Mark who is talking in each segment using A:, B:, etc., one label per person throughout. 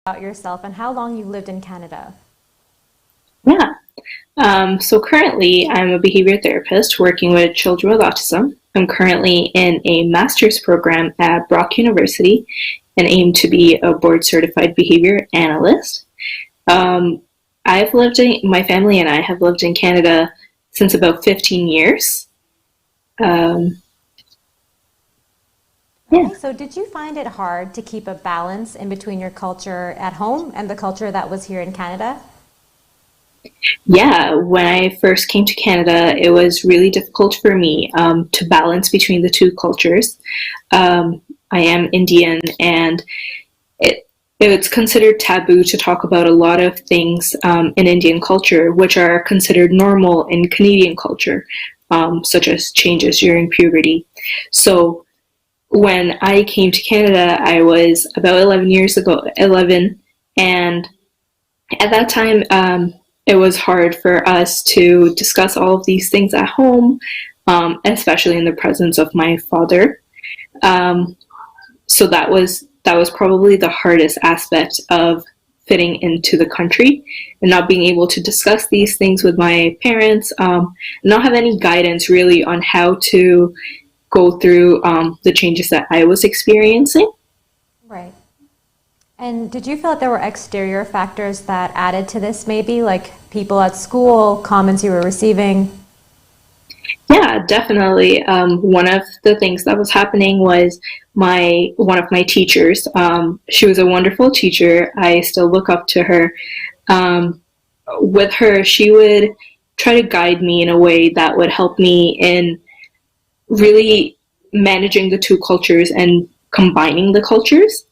A: about yourself and how long you've lived in Canada.
B: Yeah. So currently, I'm a behavior therapist working with children with autism. I'm currently in a master's program at Brock University and aim to be a board certified behavior analyst. Um, my family and I have lived in Canada since about 15 years. Um, yeah.
A: Okay, so did you find it hard to keep a balance in between your culture at home and the culture that was here in Canada?
B: Yeah, when I first came to Canada, it was really difficult for me to balance between the two cultures. I am Indian, and it it's considered taboo to talk about a lot of things in Indian culture, which are considered normal in Canadian culture, such as changes during puberty. So when I came to Canada, I was about 11, and at that time, it was hard for us to discuss all of these things at home, especially in the presence of my father. Um, so that was probably the hardest aspect of fitting into the country and not being able to discuss these things with my parents, not have any guidance really on how to go through the changes that I was experiencing.
A: Right. And did you feel that there were exterior factors that added to this, maybe like people at school, comments you were receiving?
B: Yeah, definitely. One of the things that was happening was my one of my teachers. She was a wonderful teacher. I still look up to her. Um, with her, she would try to guide me in a way that would help me in really managing the two cultures and combining the cultures.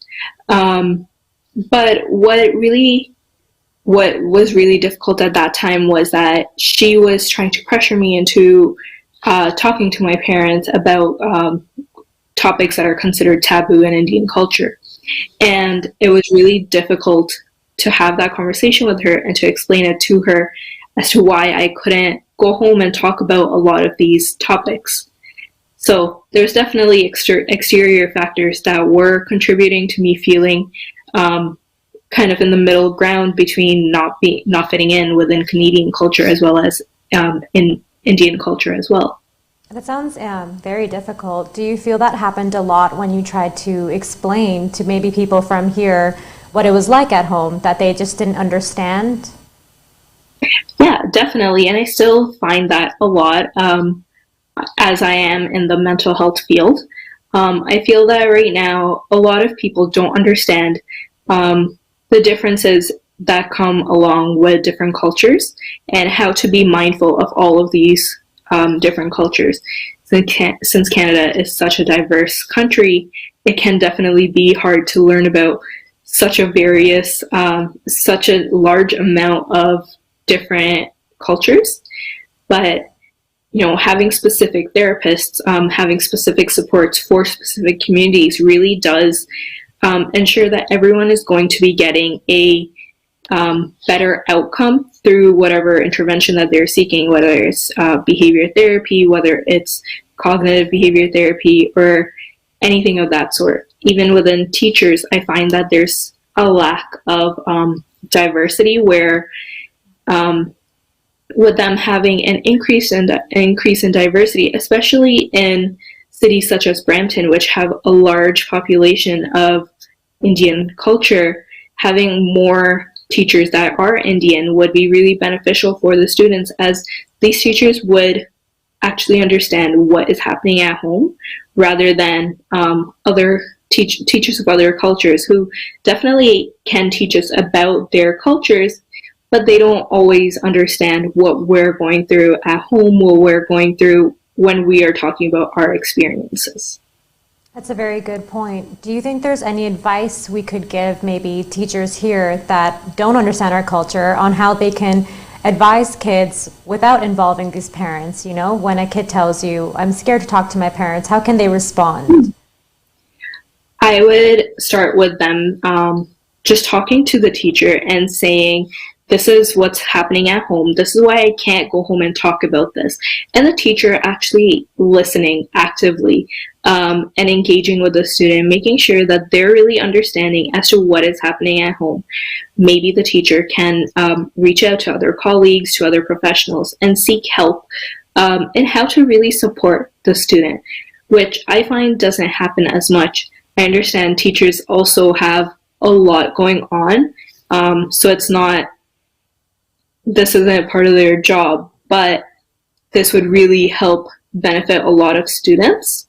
B: Um, but what was really difficult at that time was that she was trying to pressure me into talking to my parents about topics that are considered taboo in Indian culture. And it was really difficult to have that conversation with her and to explain it to her as to why I couldn't go home and talk about a lot of these topics. So there's definitely exterior factors that were contributing to me feeling um, kind of in the middle ground between not fitting in within Canadian culture as well as in Indian culture as well.
A: That sounds very difficult. Do you feel that happened a lot when you tried to explain to maybe people from here what it was like at home, that they just didn't understand?
B: Yeah, definitely, and I still find that a lot as I am in the mental health field. I feel that right now a lot of people don't understand um, the differences that come along with different cultures and how to be mindful of all of these different cultures. Since Canada is such a diverse country, it can definitely be hard to learn about such a large amount of different cultures. But having specific therapists, having specific supports for specific communities really does ensure that everyone is going to be getting a better outcome through whatever intervention that they're seeking, whether it's behavior therapy, whether it's cognitive behavior therapy, or anything of that sort. Even within teachers, I find that there's a lack of diversity where um, with them having an increase in diversity, especially in cities such as Brampton, which have a large population of Indian culture, having more teachers that are Indian would be really beneficial for the students, as these teachers would actually understand what is happening at home rather than other teachers of other cultures who definitely can teach us about their cultures, but they don't always understand what we're going through at home, what we're going through when we are talking about our experiences.
A: That's a very good point. Do you think there's any advice we could give maybe teachers here that don't understand our culture on how they can advise kids without involving these parents? You know, when a kid tells you, I'm scared to talk to my parents, how can they respond?
B: I would start with them just talking to the teacher and saying this is what's happening at home. This is why I can't go home and talk about this. And the teacher actually listening actively, and engaging with the student, making sure that they're really understanding as to what is happening at home. Maybe the teacher can reach out to other colleagues, to other professionals, and seek help in how to really support the student, which I find doesn't happen as much. I understand teachers also have a lot going on, so it's not, this isn't part of their job, but this would really help benefit a lot of students,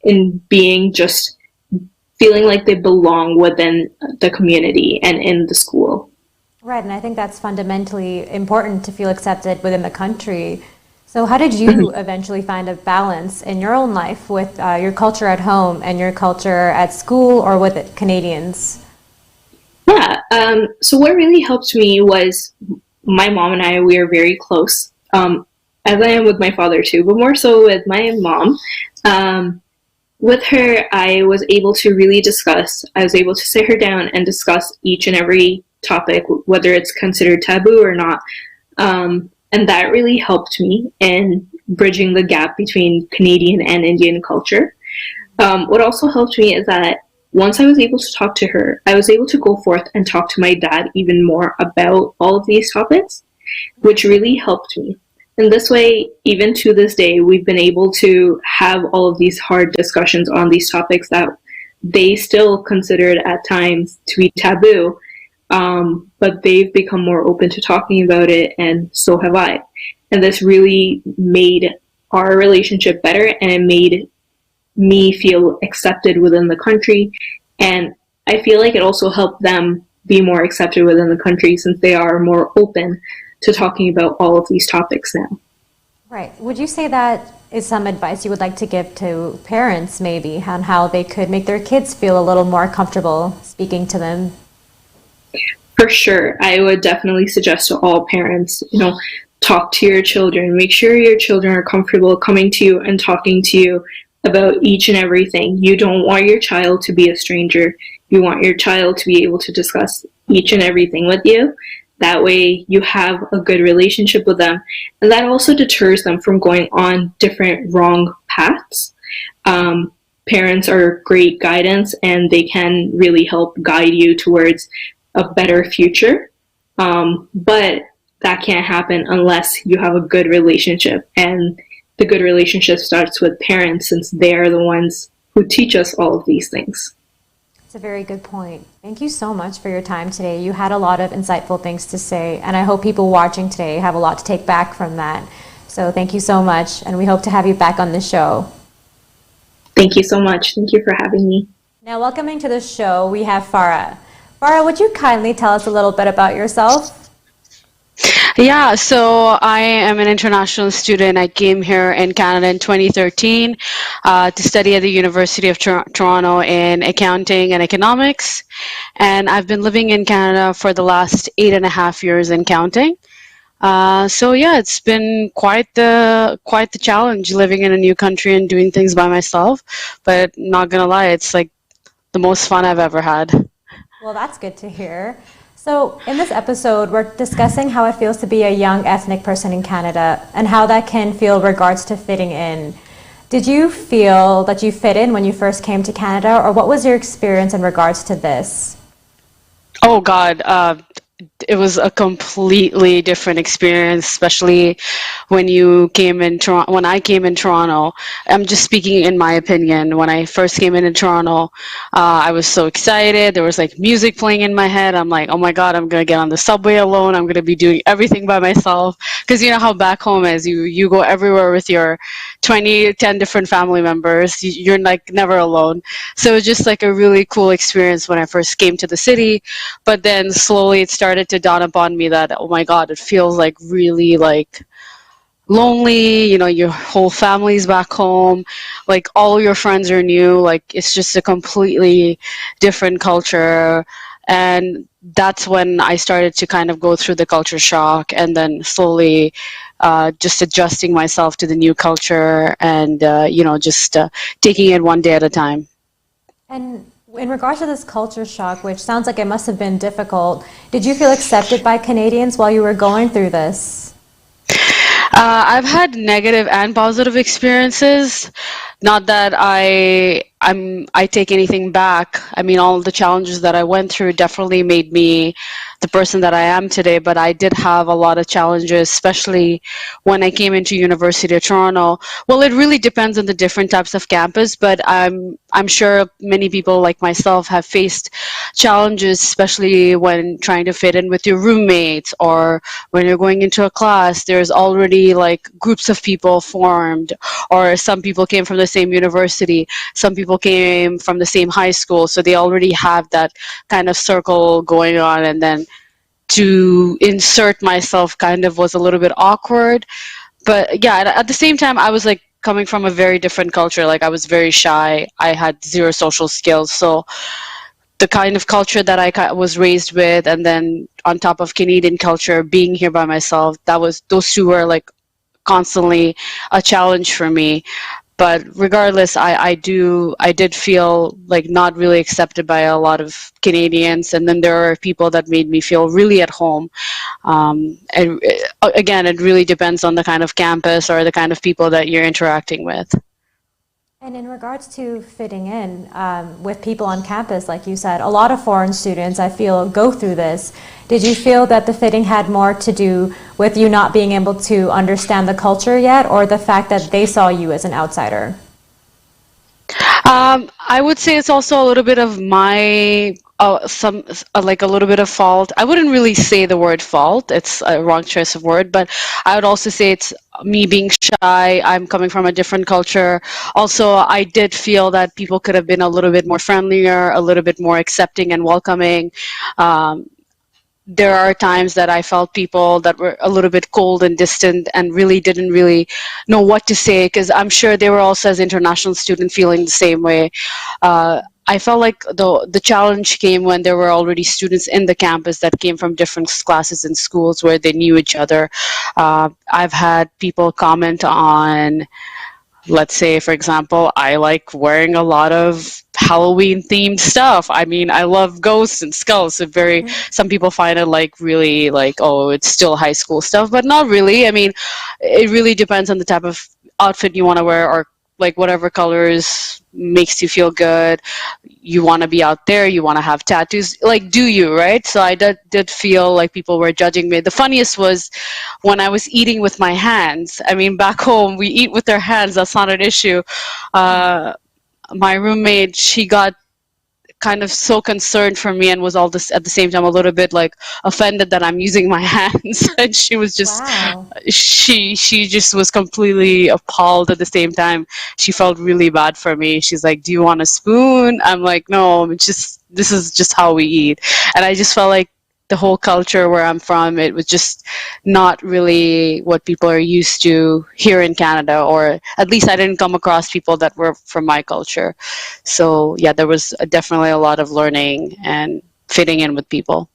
B: in being just feeling like they belong within the community and in the school.
A: Right, and I think that's fundamentally important to feel accepted within the country. So, how did you eventually find a balance in your own life with your culture at home and your culture at school or with Canadians?
B: Yeah, so what really helped me was my mom and I, we are very close, as I am with my father too, but more so with my mom. With her, I was able to really discuss, I was able to sit her down and discuss each and every topic, whether it's considered taboo or not. And that really helped me in bridging the gap between Canadian and Indian culture. What also helped me is that once I was able to talk to her, I was able to go forth and talk to my dad even more about all of these topics, which really helped me. And this way, even to this day, we've been able to have all of these hard discussions on these topics that they still considered at times to be taboo, but they've become more open to talking about it, and so have I. And this really made our relationship better, and it made me feel accepted within the country. And I feel like it also helped them be more accepted within the country since they are more open to talking about all of these topics now.
A: Right. Would you say that is some advice you would like to give to parents, maybe, on how they could make their kids feel a little more comfortable speaking to them?
B: For sure, I would definitely suggest to all parents, talk to your children. Make sure your children are comfortable coming to you and talking to you about each and everything. You don't want your child to be a stranger. You want your child to be able to discuss each and everything with you. That way you have a good relationship with them. And that also deters them from going on different wrong paths. Parents are great guidance, and they can really help guide you towards a better future. But that can't happen unless you have a good relationship. And the good relationship starts with parents, since they are the ones who teach us all of these things.
A: It's a very good point. Thank you so much for your time today. You had a lot of insightful things to say, and I hope people watching today have a lot to take back from that. So thank you so much, and we hope to have you back on the show.
B: Thank you so much. Thank you for having me.
A: Now, welcoming to the show, we have Farah. Farah, would you kindly tell us a little bit about yourself?
C: Yeah, so I am an international student. I came here in Canada in 2013 to study at the University of Toronto in accounting and economics. And I've been living in Canada for the last 8.5 years in counting. So yeah, it's been quite the challenge living in a new country and doing things by myself. But not gonna lie, it's like the most fun I've ever had.
A: Well, that's good to hear. So, in this episode, we're discussing how it feels to be a young ethnic person in Canada and how that can feel regards to fitting in. Did you feel that you fit in when you first came to Canada, or what was your experience in regards to this?
C: Oh God, it was a completely different experience, especially when you came in Toronto. When I came in Toronto, I'm just speaking in my opinion. When I first came in Toronto, I was so excited. There was like music playing in my head. I'm like, oh my God, I'm gonna get on the subway alone. I'm gonna be doing everything by myself. Because you know how back home is. You go everywhere with your 10 different family members. You're like never alone. So it was just like a really cool experience when I first came to the city. But then slowly it started to dawn upon me that, oh my God, it feels like really like lonely. Your whole family's back home, like all your friends are new, like it's just a completely different culture. And that's when I started to kind of go through the culture shock, and then slowly just adjusting myself to the new culture, and just taking it one day at a time.
A: And In regards to this culture shock, which sounds like it must have been difficult, did you feel accepted by Canadians while you were going through this?
C: I've had negative and positive experiences. Not that I take anything back. I mean, all the challenges that I went through definitely made me the person that I am today, but I did have a lot of challenges, especially when I came into University of Toronto. Well, it really depends on the different types of campus, but I'm sure many people like myself have faced challenges, especially when trying to fit in with your roommates, or when you're going into a class, there's already like groups of people formed, or some people came from the same university, some people came from the same high school, so they already have that kind of circle going on, and then to insert myself kind of was a little bit awkward. But yeah, at the same time, I was like coming from a very different culture. Like I was very shy. I had zero social skills. So the kind of culture that was raised with, and then on top of Canadian culture, being here by myself, those two were like constantly a challenge for me. But regardless, I did feel like not really accepted by a lot of Canadians, and then there are people that made me feel really at home. And again, it really depends on the kind of campus or the kind of people that you're interacting with.
A: And in regards to fitting in with people on campus, like you said, a lot of foreign students, I feel, go through this. Did you feel that the fitting had more to do with you not being able to understand the culture yet, or the fact that they saw you as an outsider?
C: I would say it's also a little bit of my some like a little bit of fault. I wouldn't really say the word fault. It's a wrong choice of word, but I would also say it's me being shy. I'm coming from a different culture. Also, I did feel that people could have been a little bit more friendlier, a little bit more accepting and welcoming. Um, there are times that I felt people that were a little bit cold and distant and really didn't really know what to say, because I'm sure they were also, as international student, feeling the same way. I felt like the challenge came when there were already students in the campus that came from different classes and schools where they knew each other. I've had people comment on, let's say, for example, I like wearing a lot of Halloween themed stuff. I mean, I love ghosts and skulls. So some people find it like really like, oh, it's still high school stuff, but not really. I mean, it really depends on the type of outfit you want to wear, or like whatever colors makes you feel good. You want to be out there, you want to have tattoos, like, do you, right? So I did feel like people were judging me. The funniest was when I was eating with my hands. I mean, back home we eat with our hands, that's not an issue. uh, my roommate, she got kind of so concerned for me and was all this at the same time a little bit like offended that I'm using my hands. And she was just
A: Wow.
C: she just was completely appalled at the same time. She felt really bad for me. She's like, do you want a spoon? I'm like, no, it's just, this is just how we eat. And I just felt like the whole culture where I'm from, it was just not really what people are used to here in Canada, or at least I didn't come across people that were from my culture. So yeah, there was definitely a lot of learning and fitting in with people.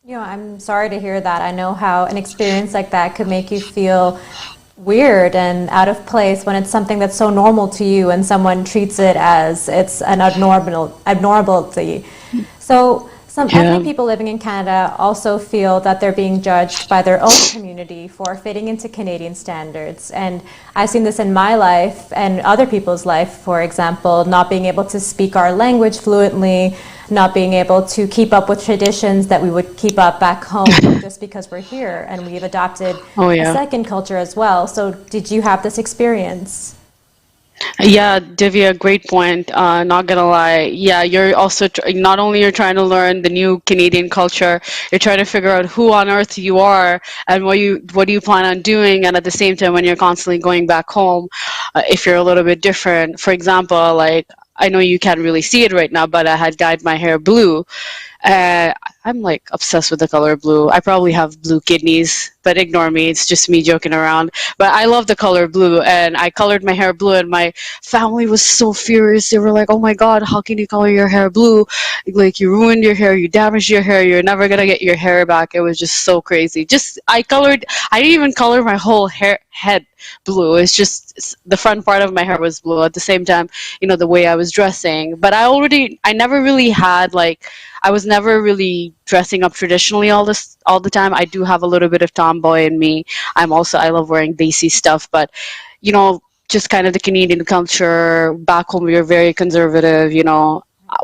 A: You know, I'm sorry to hear that. I know how an experience like that could make you feel weird and out of place when it's something that's so normal to you and someone treats it as it's an abnormality. So some
C: Yeah.
A: ethnic people living in Canada also feel that they're being judged by their own community for fitting into Canadian standards. And I've seen this in my life and other people's life, for example, not being able to speak our language fluently, not being able to keep up with traditions that we would keep up back home just because we're here and we've adopted
C: Oh
A: a
C: yeah.
A: second culture as well. So did you have this experience?
C: Yeah, Divya, great point. Not gonna lie. Yeah, you're also not only you're trying to learn the new Canadian culture, you're trying to figure out who on earth you are and what do you plan on doing. And at the same time, when you're constantly going back home, if you're a little bit different. For example, like I know you can't really see it right now, but I had dyed my hair blue. Uh, I'm like obsessed with the color blue. I probably have blue kidneys, but ignore me. It's just me joking around. But I love the color blue, and I colored my hair blue, and my family was so furious. They were like, "Oh my God, how can you color your hair blue? Like you ruined your hair, you damaged your hair. You're never gonna get your hair back." It was just so crazy. I didn't even color my whole head blue. The front part of my hair was blue. At the same time, the way I was dressing. But I never really had like I was never really dressing up traditionally all the time. I do have a little bit of tomboy in me. I love wearing desi stuff, but just kind of the Canadian culture back home. We're very conservative.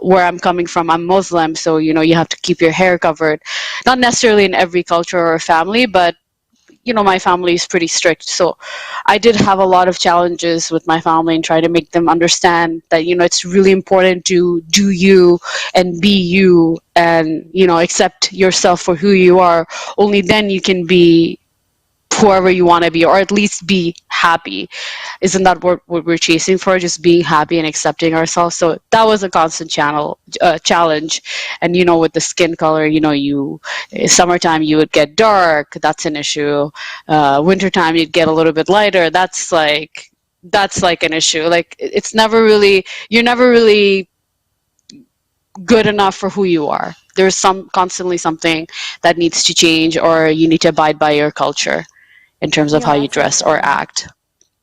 C: Where I'm coming from, I'm Muslim, so you have to keep your hair covered. Not necessarily in every culture or family, but my family is pretty strict. So I did have a lot of challenges with my family and try to make them understand that, it's really important to do you and be you and, accept yourself for who you are. Only then you can be whoever you want to be, or at least be happy. Isn't that what we're chasing for? Just being happy and accepting ourselves. So that was a constant challenge. And with the skin color, summertime you would get dark. That's an issue. Wintertime you'd get a little bit lighter. That's like an issue. Like you're never really good enough for who you are. There's constantly something that needs to change, or you need to abide by your culture in terms of how you dress or act.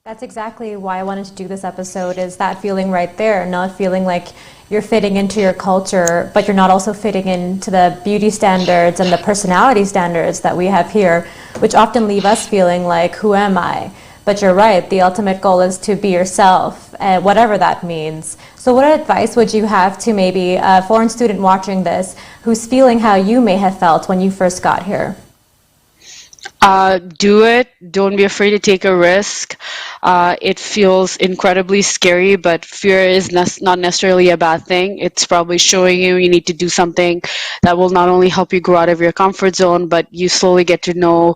A: That's exactly why I wanted to do this episode, is that feeling right there, not feeling like you're fitting into your culture, but you're not also fitting into the beauty standards and the personality standards that we have here, which often leave us feeling like, who am I? But you're right, the ultimate goal is to be yourself, whatever that means. So what advice would you have to maybe a foreign student watching this who's feeling how you may have felt when you first got here?
C: Do it. Don't be afraid to take a risk. It feels incredibly scary, but fear is not necessarily a bad thing. It's probably showing you need to do something that will not only help you grow out of your comfort zone, but you slowly get to know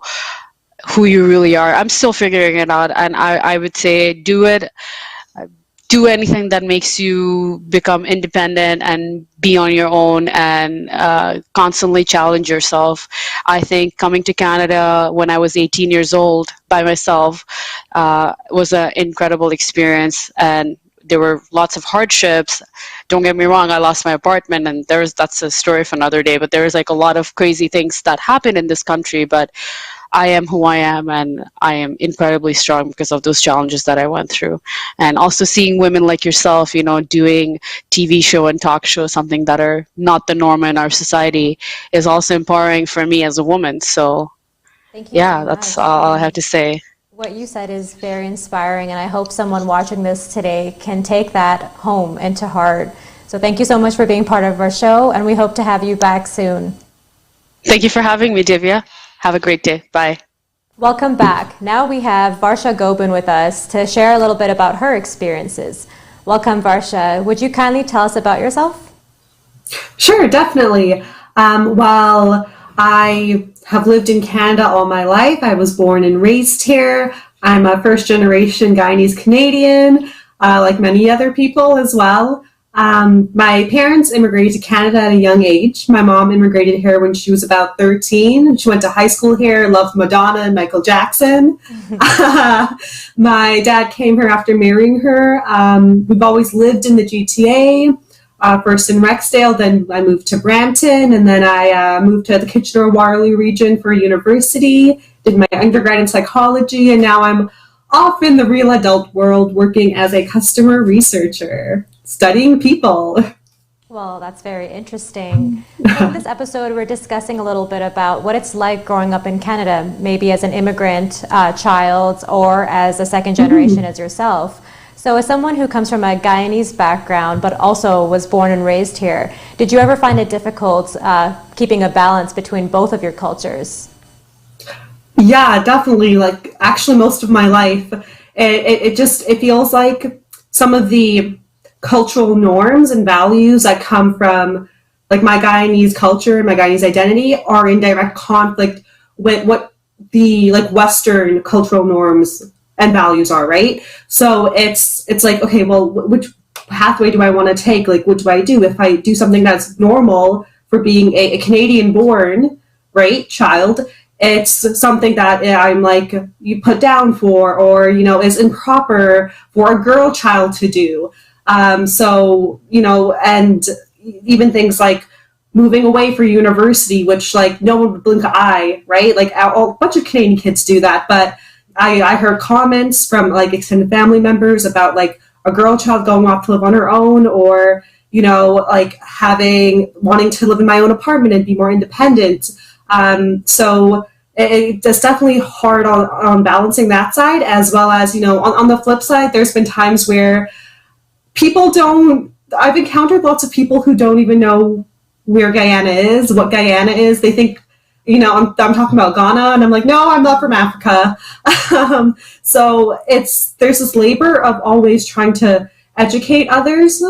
C: who you really are. I'm still figuring it out, and I would say do it. Do anything that makes you become independent and be on your own, and constantly challenge yourself. I think coming to Canada when I was 18 years old by myself was an incredible experience, and there were lots of hardships. Don't get me wrong, I lost my apartment, and that's a story for another day, but there was like a lot of crazy things that happened in this country, but I am who I am, and I am incredibly strong because of those challenges that I went through. And also seeing women like yourself, doing TV show and talk show, something that are not the norm in our society, is also empowering for me as a woman. So,
A: Thank you so
C: that's
A: much.
C: all I have to say.
A: What you said is very inspiring, and I hope someone watching this today can take that home and to heart. So thank you so much for being part of our show, and we hope to have you back soon.
C: Thank you for having me, Divya. Have a great day. Bye.
A: Welcome back. Now we have Varsha Gobin with us to share a little bit about her experiences. Welcome, Varsha. Would you kindly tell us about yourself?
D: Sure, definitely. While I have lived in Canada all my life, I was born and raised here. I'm a first-generation Guyanese Canadian, like many other people as well. My parents immigrated to Canada at a young age. My mom immigrated here when she was about 13. She went to high school here, loved Madonna and Michael Jackson. My dad came here after marrying her. We've always lived in the GTA, first in Rexdale, then I moved to Brampton, and then I moved to the Kitchener-Waterloo region for university, did my undergrad in psychology, and now I'm off in the real adult world working as a customer researcher, studying people.
A: Well, that's very interesting. In this episode, we're discussing a little bit about what it's like growing up in Canada, maybe as an immigrant child or as a second generation as yourself. So as someone who comes from a Guyanese background, but also was born and raised here, did you ever find it difficult keeping a balance between both of your cultures?
D: Yeah, definitely. Like, actually, most of my life, it feels like some of the cultural norms and values that come from, like, my Guyanese culture and my Guyanese identity are in direct conflict with what the, like, Western cultural norms and values are, right? So it's like, okay, well, which pathway do I want to take? Like, what do I do? If I do something that's normal for being a Canadian-born, right, child, it's something that I'm like, you put down for, or, is improper for a girl child to do. So, and even things like moving away for university, which like no one would blink an eye, right? Like a bunch of Canadian kids do that. But I heard comments from like extended family members about like a girl child going off to live on her own, or, like wanting to live in my own apartment and be more independent. So it's definitely hard on balancing that side, as well as, on the flip side, there's been times where I've encountered lots of people who don't even know where Guyana is, what Guyana is. They think, I'm talking about Ghana, and I'm like, no, I'm not from Africa. So there's this labor of always trying to educate others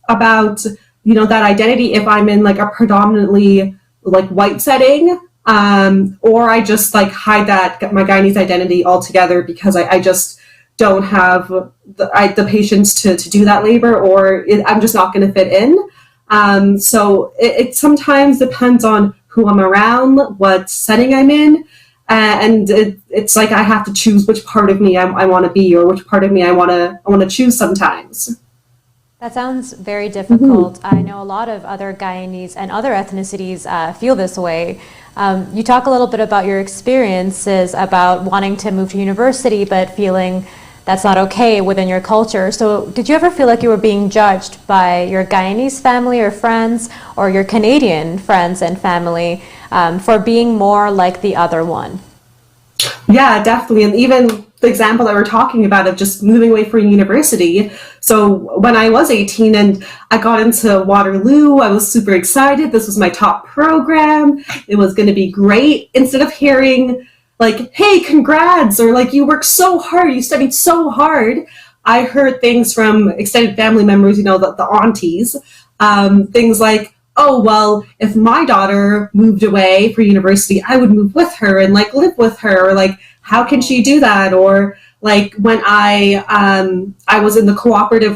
D: about, that identity if I'm in like a predominantly like white setting, or I just like hide my Guyanese identity altogether because I just don't have the patience to do that labor, or I'm just not going to fit in. So it sometimes depends on who I'm around, what setting I'm in, and it's like I have to choose which part of me I want to be, or which part of me I want to choose sometimes.
A: That sounds very difficult. I know a lot of other Guyanese and other ethnicities feel this way. You talk a little bit about your experiences about wanting to move to university, but feeling that's not okay within your culture. So did you ever feel like you were being judged by your Guyanese family or friends, or your Canadian friends and family, for being more like the other one?
D: Yeah, definitely. And even the example that we're talking about of just moving away from university. So when I was 18 and I got into Waterloo, I was super excited. This was my top program. It was going to be great. Instead of hearing like, hey, congrats, or like, you worked so hard, you studied so hard, I heard things from extended family members, the aunties, things like, oh, well, if my daughter moved away for university, I would move with her and like live with her, or like, how can she do that? Or like when I was in the cooperative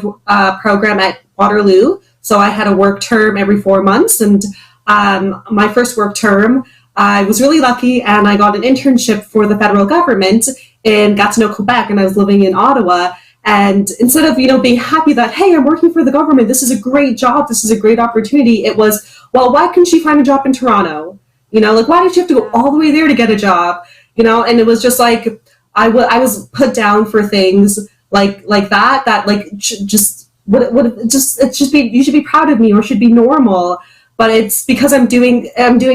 D: program at Waterloo, so I had a work term every 4 months, and my first work term, I was really lucky, and I got an internship for the federal government in Gatineau, Quebec, and I was living in Ottawa. And instead of, being happy that, hey, I'm working for the government, this is a great job, this is a great opportunity, it was, well, why couldn't she find a job in Toronto? Like, why did she have to go all the way there to get a job? And it was just like, I was put down for things like that like, it should be, you should be proud of me, or should be normal. But it's because I'm doing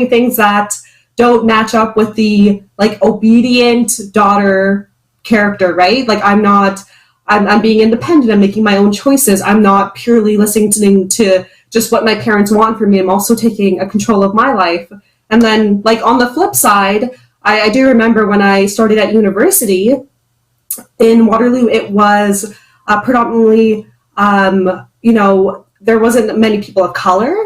D: things that don't match up with the like obedient daughter character, right? Like I'm being independent, I'm making my own choices. I'm not purely listening to just what my parents want from me. I'm also taking a control of my life. And then like on the flip side, I do remember when I started at university in Waterloo, it was predominantly, there wasn't many people of color.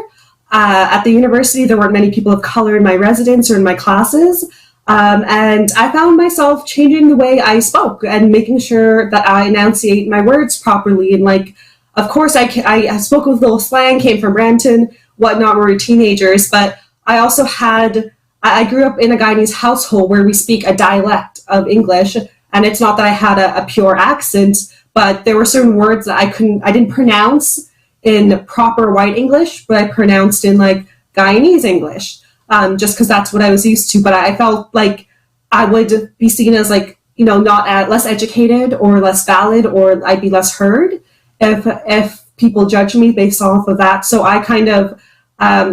D: At the university, there weren't many people of color in my residence or in my classes. And I found myself changing the way I spoke and making sure that I enunciate my words properly. And like, of course, I spoke with a little slang, came from Brampton, whatnot, we were teenagers, but I grew up in a Guyanese household where we speak a dialect of English. And it's not that I had a pure accent, but there were certain words that I didn't pronounce in proper white English, but I pronounced in like Guyanese English, just because that's what I was used to. But I felt like I would be seen as like, not less educated or less valid, or I'd be less heard if people judge me based off of that. So I kind of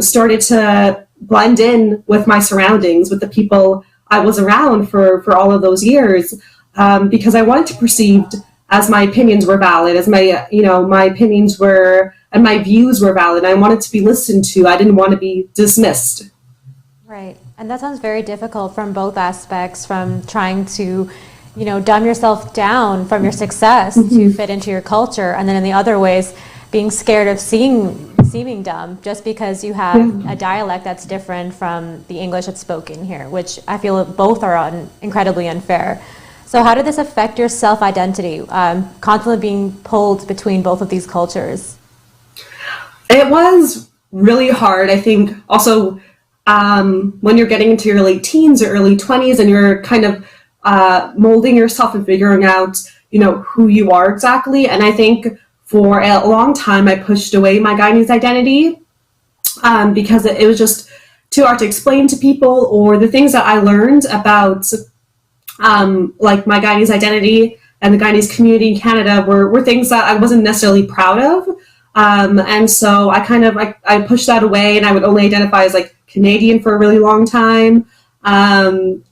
D: started to blend in with my surroundings, with the people I was around for all of those years, because I wanted to be perceived as my opinions were valid, as my opinions were, and my views were valid. I wanted to be listened to. I didn't want to be dismissed.
A: Right. And that sounds very difficult from both aspects, from trying to, dumb yourself down from your success to fit into your culture. And then in the other ways, being scared of seeming dumb just because you have a dialect that's different from the English that's spoken here, which I feel both are incredibly unfair. So how did this affect your self-identity, constantly being pulled between both of these cultures?
D: It was really hard. I think also when you're getting into your late teens or early 20s and you're kind of molding yourself and figuring out, who you are exactly. And I think for a long time, I pushed away my Guyanese identity because it was just too hard to explain to people, or the things that I learned about like my Guyanese identity and the Guyanese community in Canada were things that I wasn't necessarily proud of. And so I pushed that away, and I would only identify as like Canadian for a really long time. And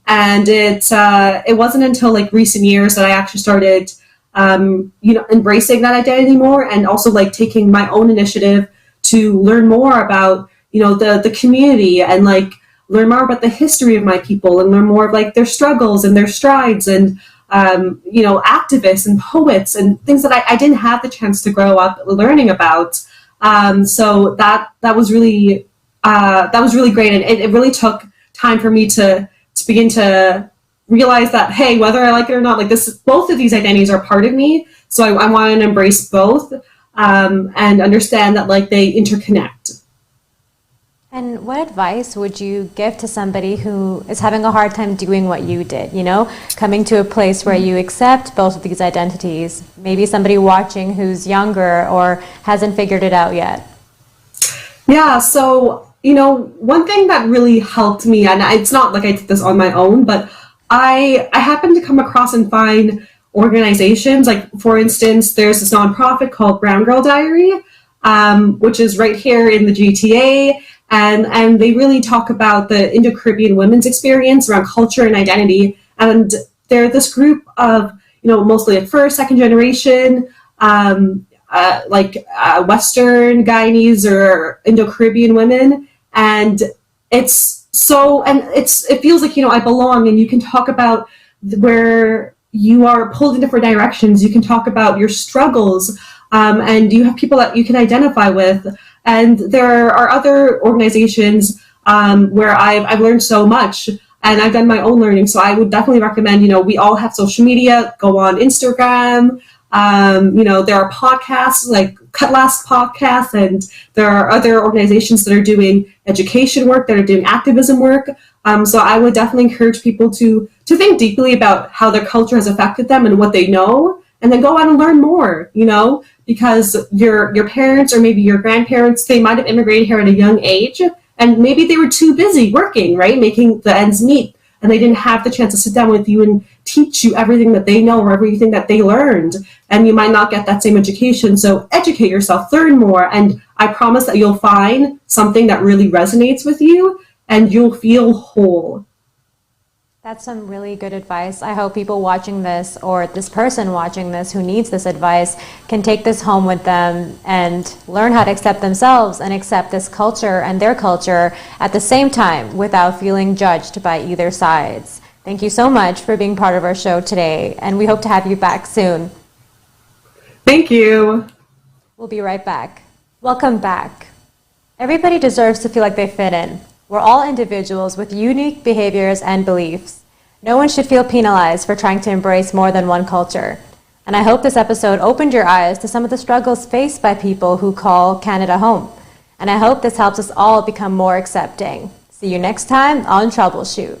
D: it wasn't until like recent years that I actually started, embracing that identity more, and also like taking my own initiative to learn more about, the community, and like learn more about the history of my people, and learn more of like their struggles and their strides, and activists and poets and things that I didn't have the chance to grow up learning about. So that was really great, and it really took time for me to begin to realize that, hey, whether I like it or not, like both of these identities are part of me. So I want to embrace both, and understand that like they interconnect.
A: And what advice would you give to somebody who is having a hard time doing what you did, coming to a place where you accept both of these identities? Maybe somebody watching who's younger or hasn't figured it out yet.
D: Yeah, so, one thing that really helped me, and it's not like I did this on my own, but I happened to come across and find organizations. Like, for instance, there's this nonprofit called Brown Girl Diary, which is right here in the GTA. And they really talk about the Indo-Caribbean women's experience around culture and identity. And they're this group of, mostly like first, second generation, Western Guyanese or Indo-Caribbean women. And it feels like, I belong, and you can talk about where you are pulled in different directions. You can talk about your struggles, and you have people that you can identify with. And there are other organizations where I've learned so much, and I've done my own learning. So I would definitely recommend, we all have social media, go on Instagram. There are podcasts like Cut Last Podcast, and there are other organizations that are doing education work, that are doing activism work. So I would definitely encourage people to think deeply about how their culture has affected them and what they know, and then go out and learn more, because your parents or maybe your grandparents, they might have immigrated here at a young age, and maybe they were too busy working, right, making the ends meet, and they didn't have the chance to sit down with you and teach you everything that they know or everything that they learned, and you might not get that same education. So educate yourself, learn more, and I promise that you'll find something that really resonates with you, and you'll feel whole.
A: That's some really good advice. I hope people watching this, or this person watching this who needs this advice, can take this home with them and learn how to accept themselves and accept this culture and their culture at the same time without feeling judged by either sides. Thank you so much for being part of our show today, and we hope to have you back soon.
D: Thank you.
A: We'll be right back. Welcome back. Everybody deserves to feel like they fit in. We're all individuals with unique behaviors and beliefs. No one should feel penalized for trying to embrace more than one culture. And I hope this episode opened your eyes to some of the struggles faced by people who call Canada home. And I hope this helps us all become more accepting. See you next time on Troubleshoot.